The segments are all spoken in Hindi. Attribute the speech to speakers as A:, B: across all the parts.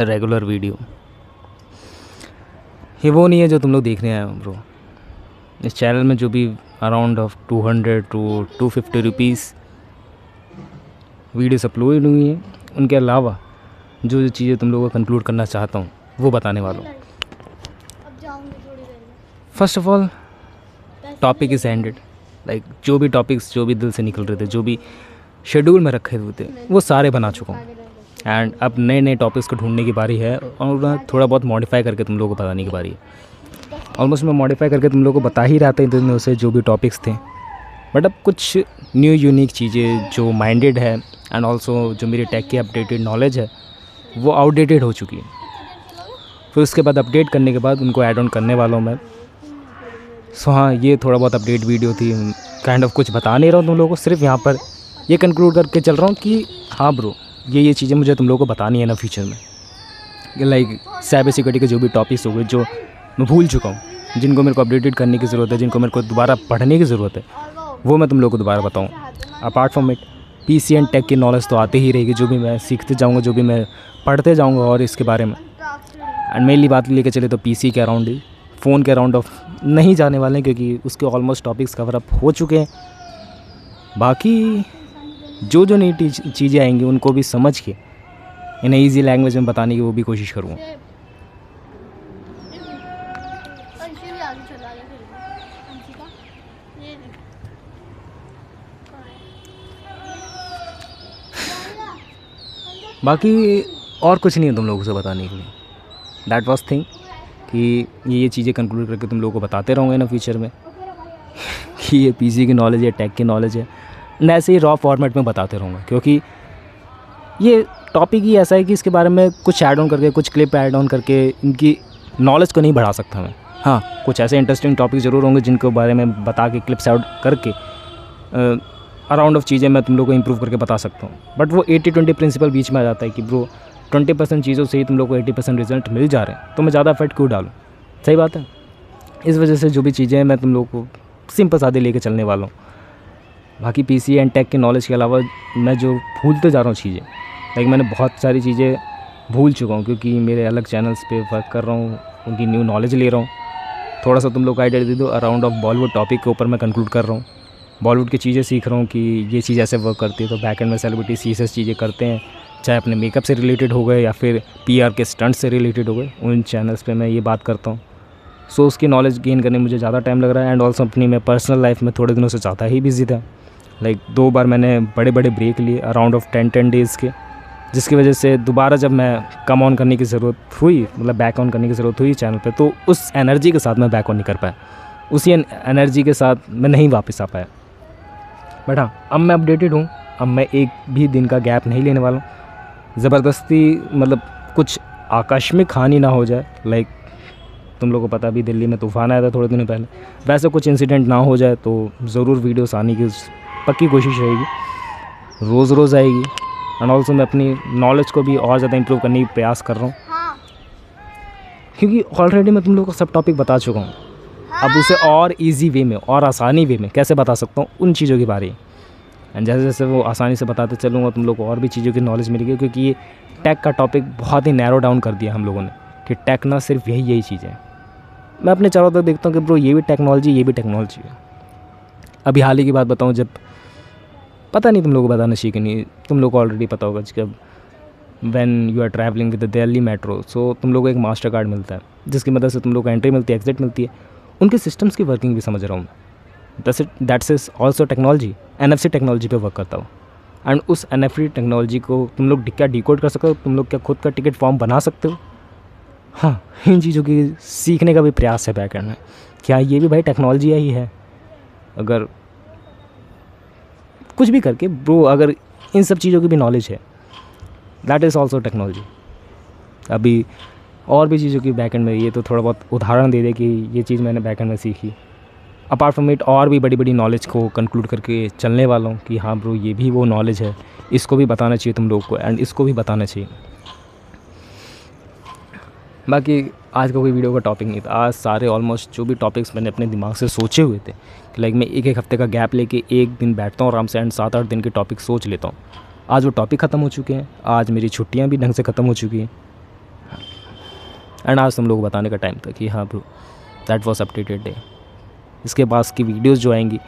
A: Regular video. ये वो नहीं है जो तुम लोग देख रहे हैं ब्रो। इस चैनल में जो भी अराउंड ऑफ 200 टू 250 रुपीज़ वीडियोस अपलोड हुई हैं, उनके अलावा जो जो चीज़ें तुम लोगों को कंक्लूड करना चाहता हूँ वो बताने वाला हूँ। First of all topic is ended. Like जो भी टॉपिक्स जो भी दिल से निकल रहे थे, जो भी शेड्यूल में रखे हुए थे, वो सारे बना चुका हूँ। एंड अब नए नए टॉपिक्स को ढूंढने की बारी है और थोड़ा बहुत मॉडिफाई करके तुम लोगों को बताने की बारी है। ऑलमोस्ट मैं मॉडिफाई करके तुम लोगों को बता ही रहा था इन दिनों से जो भी टॉपिक्स थे, बट अब कुछ न्यू यूनिक चीज़ें जो माइंडेड है एंड ऑल्सो जो मेरी टेक की अपडेटेड नॉलेज है वो आउटडेटेड हो चुकी है। फिर उसके बाद अपडेट करने के बाद उनको ऐड ऑन करने वाला हूँ मैं। सो हाँ, ये थोड़ा बहुत अपडेट वीडियो थी। काइंड ऑफ कुछ बता नहीं रहा हूँ तुम लोगों को, सिर्फ यहाँ पर ये कंक्लूड करके चल रहा हूँ कि हाँ ब्रो, ये चीज़ें मुझे तुम लोगों को बतानी है ना फ्यूचर में। लाइक साइबर सिक्योरिटी के जो भी टॉपिक्स हो गए जो मैं भूल चुका हूँ, जिनको मेरे को अपडेटेड करने की ज़रूरत है, जिनको मेरे को दोबारा पढ़ने की ज़रूरत है, वो मैं तुम लोगों को दोबारा बताऊँ। Apart from it PC and tech की नॉलेज तो आती ही रहेगी, जो भी मैं सीखते जाऊँगा, जो भी मैं पढ़ते जाऊँगा और इसके बारे में। एंड मेनली बात लेके चले तो पीसी के अराउंड ही, फ़ोन के अराउंड ऑफ नहीं जाने वाले हैं क्योंकि उसके ऑलमोस्ट टॉपिक्स कवर अप हो चुके हैं। बाकी जो जो नई चीज़ें आएंगी उनको भी समझ के इन्हें ईजी लैंग्वेज में बताने की वो भी कोशिश करूँगा। बाकी और कुछ नहीं है तुम लोगों से बताने के लिए। दैट वाज थिंग कि ये चीज़ें कंक्लूड करके तुम लोगों को बताते रहूँगे ना फ्यूचर में कि ये पीसी की नॉलेज है, टेक की नॉलेज है, न ऐसे ही रॉ फॉर्मेट में बताते रहूँगा। क्योंकि ये टॉपिक ही ऐसा है कि इसके बारे में कुछ ऐड ऑन करके, कुछ क्लिप ऐड ऑन करके इनकी नॉलेज को नहीं बढ़ा सकता मैं। हाँ, कुछ ऐसे इंटरेस्टिंग टॉपिक ज़रूर होंगे जिनके बारे में बता के क्लिप्स ऐड करके अराउंड ऑफ चीज़ें मैं तुम लोग को इम्प्रूव करके बता सकता हूँ। बट वो 80-20 प्रिंसिपल बीच में आ जाता है कि ब्रो 20% चीज़ों से ही तुम लोग को 80% रिजल्ट मिल जा रहे हैं, तो मैं ज़्यादा एफर्ट क्यों डालूँ। सही बात है। इस वजह से जो भी चीज़ें हैं मैं तुम लोग को सिंपल सादे लेके चलने वाला हूँ। बाकी पीसी एंड टेक की नॉलेज के अलावा मैं जो भूलते जा रहा हूँ चीज़ें, लाइक मैंने बहुत सारी चीज़ें भूल चुका हूँ क्योंकि मेरे अलग चैनल्स पे वर्क कर रहा हूँ, उनकी न्यू नॉलेज ले रहा हूँ। थोड़ा सा तुम लोग को आइडिया दे दो, अराउंड ऑफ बॉलीवुड टॉपिक के ऊपर मैं कंक्लूड कर रहा हूँ। बॉलीवुड की चीज़ें सीख रहा हूँ कि ये चीज़ ऐसे वर्क करती है। तो बैक एंड में सेलिब्रिटी सीरियस चीज़ें करते हैं, चाहे अपने मेकअप से रिलेटेड हो गए या फिर पीआर के स्टंट से रिलेटेड हो गए, उन चैनल्स पे मैं ये बात करता हूँ। सो उसकी नॉलेज गेन करने में मुझे ज़्यादा टाइम लग रहा है। एंड ऑल्सो अपनी मैं पर्सनल लाइफ में थोड़े दिनों से ज़्यादा ही बिजी था। लाइक 2 बार मैंने बड़े बड़े ब्रेक लिए अराउंड ऑफ 10 डेज़ के, जिसकी वजह से दोबारा जब मैं कम ऑन करने की ज़रूरत हुई, मतलब बैक ऑन करने की ज़रूरत हुई चैनल पे, तो उस एनर्जी के साथ मैं बैक ऑन नहीं कर पाया, उसी एनर्जी के साथ मैं नहीं वापस आ पाया। बट हाँ, अब मैं अपडेटेड हूँ, अब मैं एक भी दिन का गैप नहीं लेने वाला हूँ। ज़बरदस्ती मतलब कुछ आकस्मिक हानि ना हो जाए। लाइक तुम लोगों को पता भी दिल्ली में तूफ़ान आया था थोड़े दिनों पहले, वैसे कुछ इंसिडेंट ना हो जाए तो ज़रूर वीडियोस आने की पक्की कोशिश रहेगी, रोज़ रोज़ आएगी। एंड ऑल्सो मैं अपनी नॉलेज को भी और ज़्यादा इंप्रूव करने की प्रयास कर रहा हूँ क्योंकि ऑलरेडी मैं तुम लोगों को सब टॉपिक बता चुका हूँ। अब उसे और इजी वे में और आसानी वे में कैसे बता सकता हूँ उन चीज़ों के बारे में। एंड जैसे जैसे वो आसानी से बताते चलूँगा तुम लोग को और भी चीज़ों की नॉलेज मिलेगी, क्योंकि ये टेक का टॉपिक बहुत ही नैरो डाउन कर दिया हम लोगों ने कि टेक ना सिर्फ यही चीज़ें हैं। मैं अपने चारों तरफ देखता हूँ कि ब्रो ये भी टेक्नोलॉजी, ये भी टेक्नोलॉजी है। अभी हाल ही की बात बताऊँ, जब पता नहीं तुम लोगों को बताना चाहिए कि नहीं, तुम लोग को ऑलरेडी पता होगा, जब when you are travelling with the Delhi metro, so तुम लोग को एक मास्टर कार्ड मिलता है जिसकी मदद से तुम लोग को एंट्री मिलती है, एग्जिट मिलती है। उनके सिस्टम्स की वर्किंग भी समझ रहा हूँ मैं। That's is also technology. NFC technology पे वर्क करता हूँ। एंड उस NFC टेक्नोलॉजी को तुम लोग क्या डिकोड कर सकते हो, तुम लोग क्या खुद का टिकट फॉर्म बना सकते हो। हाँ, इन चीज़ों की सीखने का भी प्रयास है बैक एंड में। क्या ये भी भाई टेक्नोलॉजी ही है? अगर कुछ भी करके ब्रो, अगर इन सब चीज़ों की भी नॉलेज है, दैट इज़ ऑल्सो टेक्नोलॉजी। अभी और भी चीज़ों की बैक एंड में, ये तो थोड़ा बहुत उदाहरण दे दे कि ये चीज़ मैंने बैक एंड में सीखी। अपार्ट फ्रॉम इट और भी बड़ी बड़ी नॉलेज को कंक्लूड करके चलने वाला हूँ कि हाँ ब्रो, ये भी वो नॉलेज है, इसको भी बताना चाहिए तुम लोग को एंड इसको भी बताना चाहिए। बाकी आज का कोई वीडियो का टॉपिक नहीं था। आज सारे ऑलमोस्ट जो भी टॉपिक्स मैंने अपने दिमाग से सोचे हुए थे कि लाइक मैं एक हफ्ते का गैप लेके एक दिन बैठता हूँ आराम से एंड 7-8 दिन के टॉपिक सोच लेता हूँ। आज वो टॉपिक ख़त्म हो चुके हैं। आज मेरी छुट्टियाँ भी ढंग से ख़त्म हो चुकी हैं। एंड आज तुम लोगों को बताने का टाइम था कि हाँ bro, that was updated day. इसके पास की वीडियोज़ जो आएंगी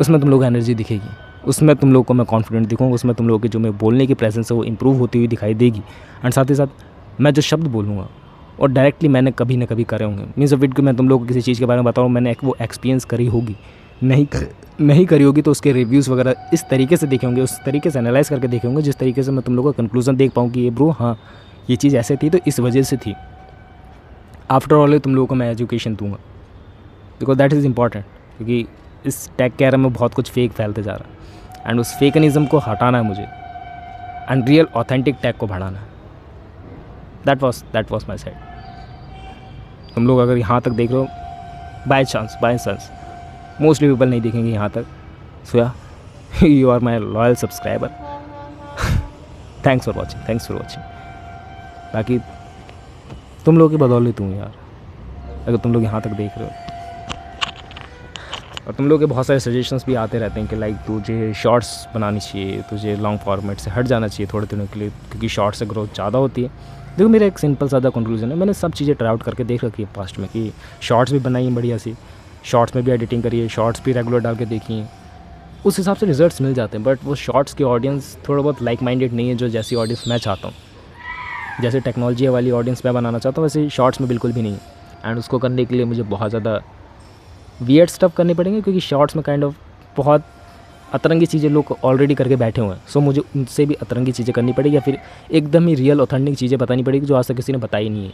A: उसमें तुम लोगों को एनर्जी दिखेगी, उसमें तुम लोगों को मैं कॉन्फिडेंट दिखूँगा, उसमें तुम लोगों की जो मैं बोलने की प्रेजेंस है वो इंप्रूव होती हुई दिखाई देगी। एंड साथ ही साथ मैं जो शब्द बोलूँगा और डायरेक्टली मैंने कभी ना कभी करे होंगे, मीन्स ऑफ इट कि मैं तुम लोगों को किसी चीज़ के बारे में बताऊँ, मैंने वो एक्सपीरियंस करी होगी, नहीं करी होगी तो उसके रिव्यूज़ वगैरह इस तरीके से देखे होंगे, उस तरीके से एनालाइज़ करके देखे होंगे जिस तरीके से मैं तुम लोगों का कंक्लूजन देख पाऊँ कि ये ब्रो हाँ ये चीज़ ऐसे थी तो इस वजह से थी। आफ्टर ऑल तुम लोगों को मैं एजुकेशन दूंगा, बिकॉज दैट इज़ इंपॉर्टेंट, क्योंकि इस टैग के में बहुत कुछ फेक फैलते जा रहा है एंड उस फेकनिज़म को हटाना है मुझे एंड रियल ऑथेंटिक टैग को बढ़ाना है। That was my side. तुम लोग अगर यहाँ तक देख रहे हो बाय चांस मोस्टली पीपल नहीं देखेंगे यहाँ तक, सो या you are my loyal subscriber. Thanks for watching. बाकी तुम लोगों की बदौलत हूँ यार, अगर तुम लोग यहाँ तक देख रहे हो। और तुम लोग के बहुत सारे सजेशंस भी आते रहते हैं कि लाइक तुझे शॉर्ट्स बनानी चाहिए, तुझे लॉन्ग फॉर्मेट से हट जाना चाहिए थोड़े दिनों के लिए, क्योंकि शॉर्ट से ग्रोथ ज़्यादा होती है। देखो मेरा एक सिंपल सादा कंक्लूजन है, मैंने सब चीज़ें ट्राई आउट करके देख रखी है पास्ट में, कि शॉर्ट्स भी बनाई हैं बढ़िया सी, शॉर्ट्स में भी एडिटिंग करी है, शॉर्ट्स भी रेगुलर डाल के देखी हैं, उस हिसाब से रिजल्ट्स मिल जाते हैं। बट वो शॉर्ट्स की ऑडियंस थोड़ा बहुत लाइक माइंडेड नहीं है, जो जैसी ऑडियंस मैं चाहता हूँ, जैसे टेक्नोलॉजी वाली ऑडियंस मैं बनाना चाहता हूँ वैसे शॉर्ट्स में बिल्कुल भी नहीं है। एंड उसको करने के लिए मुझे बहुत ज़्यादा वियर्ड स्टफ करने पड़ेंगे, क्योंकि शॉर्ट्स में काइंड ऑफ बहुत अतरंगी चीज़ें लोग ऑलरेडी करके बैठे हुए हैं। सो मुझे उनसे भी अतरंगी चीज़ें करनी पड़ेगी, या फिर एकदम ही रियल ऑथेंटिक चीज़ें बतानी पड़ेगी जो आज तक किसी ने बताई नहीं है।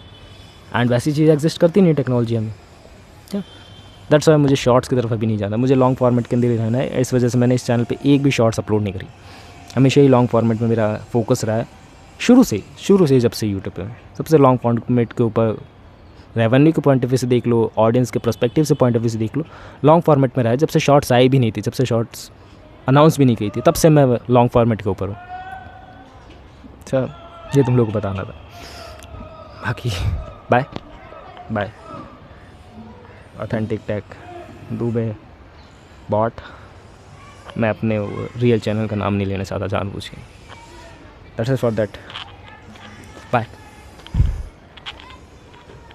A: एंड वैसी चीज़ें एग्जिस्ट करती नहीं टेक्नोलॉजी में। क्या दैट्स वाई मुझे शॉर्ट्स की तरफ अभी नहीं जाना, मुझे लॉन्ग फॉर्मेट के अंदर ही रहना है। इस वजह से मैंने इस चैनल पे एक भी शॉर्ट्स अपलोड नहीं करी, हमेशा ही लॉन्ग फॉर्मेट में मेरा फोकस रहा है शुरू से जब से यूट्यूब पे सबसे लॉन्ग फॉर्मेट के ऊपर। रेवेन्यू के पॉइंट ऑफ व्यू से देख लो, ऑडियंस के पर्सपेक्टिव से पॉइंट ऑफ व्यू से देख लो, लॉन्ग फॉर्मेट में रहा है। जब से शॉर्ट्स आई भी नहीं थी, जब से शॉर्ट्स अनाउंस भी नहीं की थी, तब से मैं लॉन्ग फॉर्मेट के ऊपर हूँ। अच्छा, ये तुम लोग को बताना था। बाकी bye. Authentic tag Dubey bot, मैं अपने रियल चैनल का नाम नहीं लेना चाहता जानबूझ के। That's it for that, bye.